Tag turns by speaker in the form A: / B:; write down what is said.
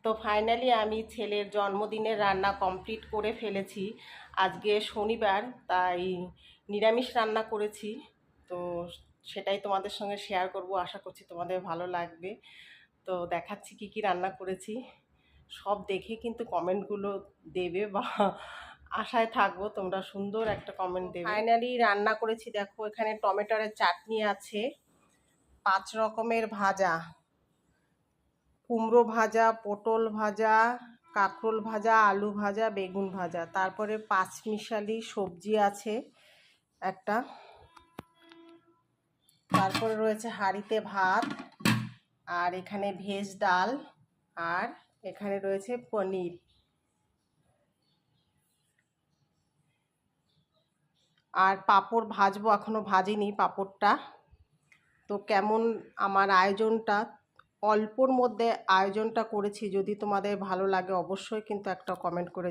A: তো ফাইনালি আমি ছেলের জন্মদিনের রান্না কমপ্লিট করে ফেলেছি। আজকে শনিবার, তাই নিরামিষ রান্না করেছি। তো সেটাই তোমাদের সঙ্গে শেয়ার করব, আশা করছি তোমাদের ভালো লাগবে। তো দেখাচ্ছি কি কি রান্না করেছি, সব দেখে কিন্তু কমেন্টগুলো দেবে, বা আশায় থাকবো তোমরা সুন্দর একটা কমেন্ট দেবে। ফাইনালি রান্না করেছি, দেখো এখানে টমেটোর চাটনি আছে, 5 রকমের ভাজা, কুমড়ো ভাজা, পটল ভাজা, কাঁকরোল ভাজা, আলু ভাজা, বেগুন ভাজা, তারপরে 5 মিশালি সবজি আছে একটা, তারপরে রয়েছে হাঁড়িতে ভাত, আর এখানে ভেজ ডাল, আর এখানে রয়েছে পনির। আর পাঁপড় ভাজবো, এখনো ভাজিনি পাঁপড়টা। তো কেমন আমার আয়োজনটা, অল্পর মধ্যে আয়োজনটা করেছি, যদি তোমাদের ভালো লাগে অবশ্যই কিন্তু একটা কমেন্ট করে